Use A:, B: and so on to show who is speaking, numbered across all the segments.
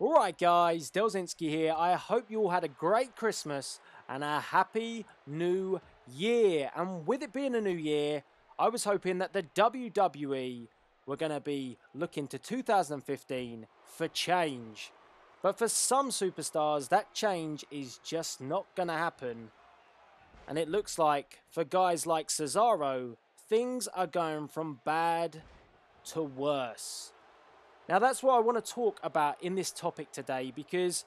A: Alright guys, Delzinski here. I hope you all had a great Christmas and a happy new year. And with it being a new year, I was hoping that the WWE were going to be looking to 2015 for change. But for some superstars, that change is just not going to happen. And it looks like for guys like Cesaro, things are going from bad to worse. Now that's what I want to talk about in this topic today, because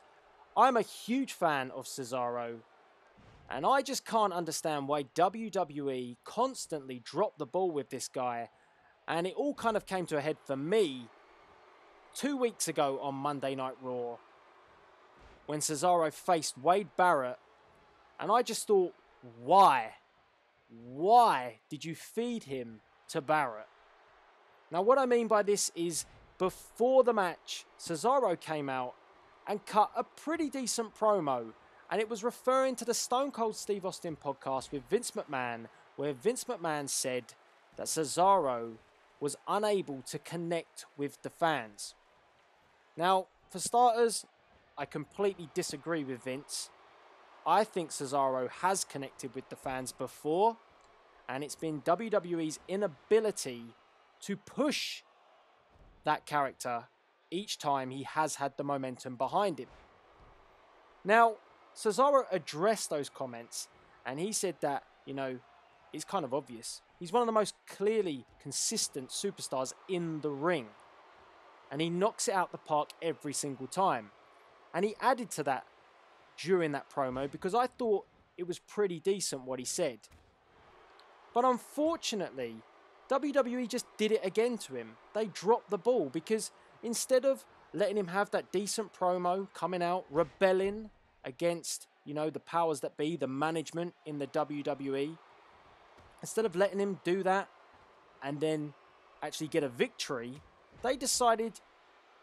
A: I'm a huge fan of Cesaro and I just can't understand why WWE constantly drop the ball with this guy. And it all kind of came to a head for me 2 weeks ago on Monday Night Raw when Cesaro faced Wade Barrett, and I just thought, why? Why did you feed him to Barrett? Now what I mean by this is, before the match, Cesaro came out and cut a pretty decent promo, and it was referring to the Stone Cold Steve Austin podcast with Vince McMahon, where Vince McMahon said that Cesaro was unable to connect with the fans. Now, for starters, I completely disagree with Vince. I think Cesaro has connected with the fans before, and it's been WWE's inability to push that character each time he has had the momentum behind him. Now, Cesaro addressed those comments, and he said that, it's kind of obvious. He's one of the most clearly consistent superstars in the ring, and he knocks it out the park every single time. And he added to that during that promo, because I thought it was pretty decent what he said. But unfortunately, WWE just did it again to him. They dropped the ball, because instead of letting him have that decent promo, coming out, rebelling against, the powers that be, the management in the WWE, instead of letting him do that and then actually get a victory, they decided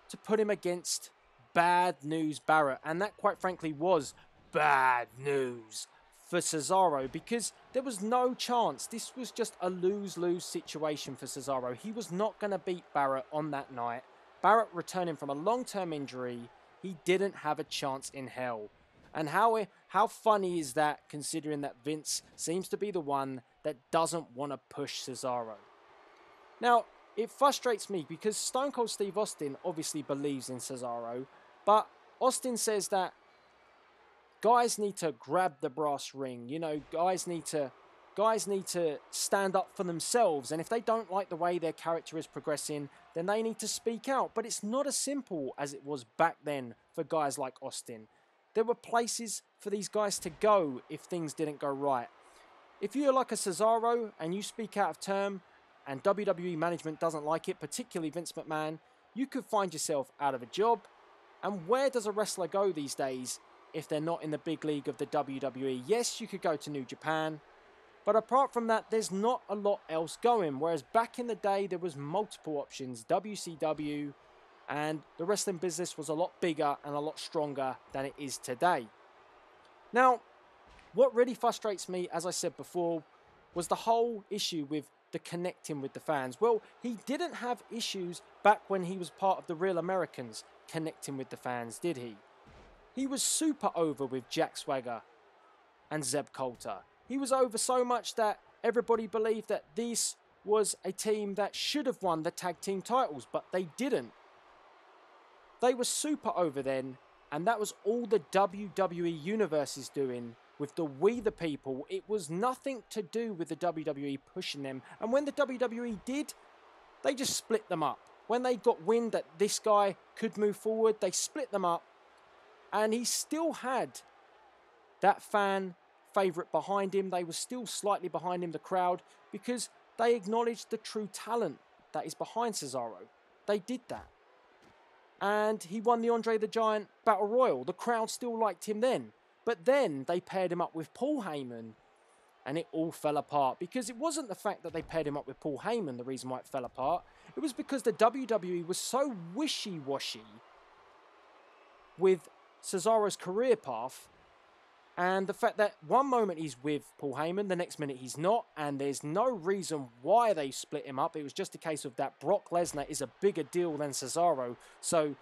A: to put him against Bad News Barrett. And that, quite frankly, was bad news for Cesaro, because there was no chance. This was just a lose-lose situation for Cesaro. He was not going to beat Barrett on that night. Barrett returning from a long-term injury, he didn't have a chance in hell. And how funny is that, considering that Vince seems to be the one that doesn't want to push Cesaro? Now, it frustrates me because Stone Cold Steve Austin obviously believes in Cesaro, but Austin says that guys need to grab the brass ring. Guys need to stand up for themselves. And if they don't like the way their character is progressing, then they need to speak out. But it's not as simple as it was back then for guys like Austin. There were places for these guys to go if things didn't go right. If you're like a Cesaro and you speak out of term and WWE management doesn't like it, particularly Vince McMahon, you could find yourself out of a job. And where does a wrestler go these days if they're not in the big league of the WWE? Yes, you could go to New Japan, but apart from that, there's not a lot else going. Whereas back in the day, there was multiple options, WCW, and the wrestling business was a lot bigger and a lot stronger than it is today. Now, what really frustrates me, as I said before, was the whole issue with the connecting with the fans. Well, he didn't have issues back when he was part of the Real Americans connecting with the fans, did he? He was super over with Jack Swagger and Zeb Coulter. He was over so much that everybody believed that this was a team that should have won the tag team titles, but they didn't. They were super over then, and that was all the WWE Universe is doing with the We the People. It was nothing to do with the WWE pushing them. And when the WWE did, they just split them up. When they got wind that this guy could move forward, they split them up. And he still had that fan favourite behind him. They were still slightly behind him, the crowd, because they acknowledged the true talent that is behind Cesaro. They did that. And he won the Andre the Giant Battle Royal. The crowd still liked him then. But then they paired him up with Paul Heyman, and it all fell apart. Because it wasn't the fact that they paired him up with Paul Heyman the reason why it fell apart. It was because the WWE was so wishy-washy with Cesaro's career path, and the fact that one moment he's with Paul Heyman, the next minute he's not, and there's no reason why they split him up. It was just a case of that Brock Lesnar is a bigger deal than Cesaro, so,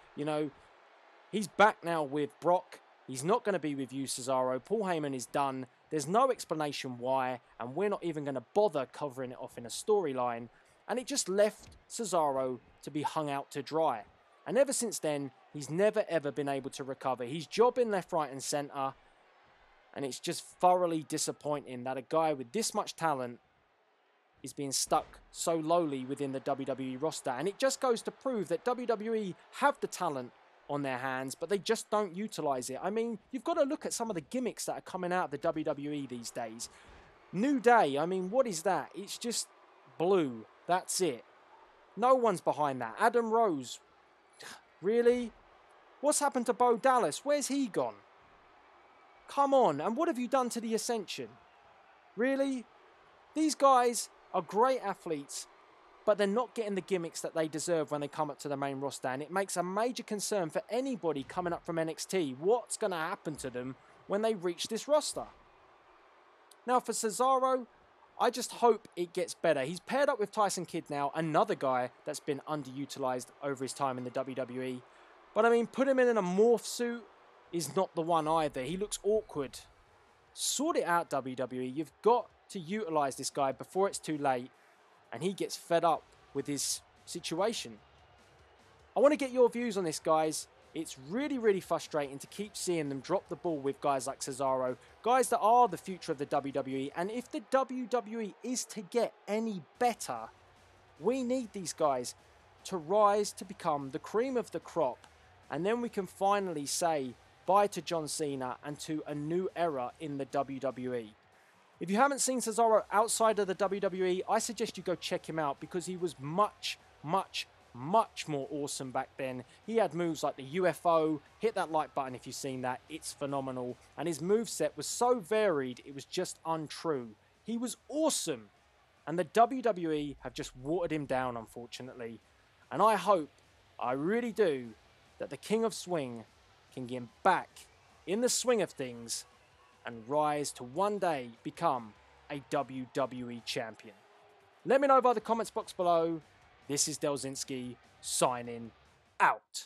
A: He's back now with Brock. He's not going to be with you, Cesaro. Paul Heyman is done. There's no explanation why, and we're not even going to bother covering it off in a storyline. And it just left Cesaro to be hung out to dry. And ever since then, he's never ever been able to recover. He's jobbing left, right and centre. And it's just thoroughly disappointing that a guy with this much talent is being stuck so lowly within the WWE roster. And it just goes to prove that WWE have the talent on their hands, but they just don't utilise it. I mean, you've got to look at some of the gimmicks that are coming out of the WWE these days. New Day, I mean, what is that? It's just blue. That's it. No one's behind that. Adam Rose. Really? What's happened to Bo Dallas? Where's he gone? Come on. And what have you done to the Ascension? Really? These guys are great athletes, but they're not getting the gimmicks that they deserve when they come up to the main roster. And it makes a major concern for anybody coming up from NXT. What's going to happen to them when they reach this roster? Now for Cesaro, I just hope it gets better. He's paired up with Tyson Kidd now, another guy that's been underutilized over his time in the WWE. But I mean, put him in a morph suit is not the one either. He looks awkward. Sort it out, WWE. You've got to utilize this guy before it's too late and he gets fed up with his situation. I want to get your views on this, guys. It's really, really frustrating to keep seeing them drop the ball with guys like Cesaro, guys that are the future of the WWE. And if the WWE is to get any better, we need these guys to rise to become the cream of the crop. And then we can finally say bye to John Cena and to a new era in the WWE. If you haven't seen Cesaro outside of the WWE, I suggest you go check him out because he was much more awesome back then. He had moves like the UFO. Hit that like button if you've seen that. It's phenomenal. And his moveset was so varied, it was just untrue. He was awesome. And the WWE have just watered him down, unfortunately. And I hope, I really do, that the King of Swing can get back in the swing of things and rise to one day become a WWE champion. Let me know by the comments box below. This is Delzinski signing out.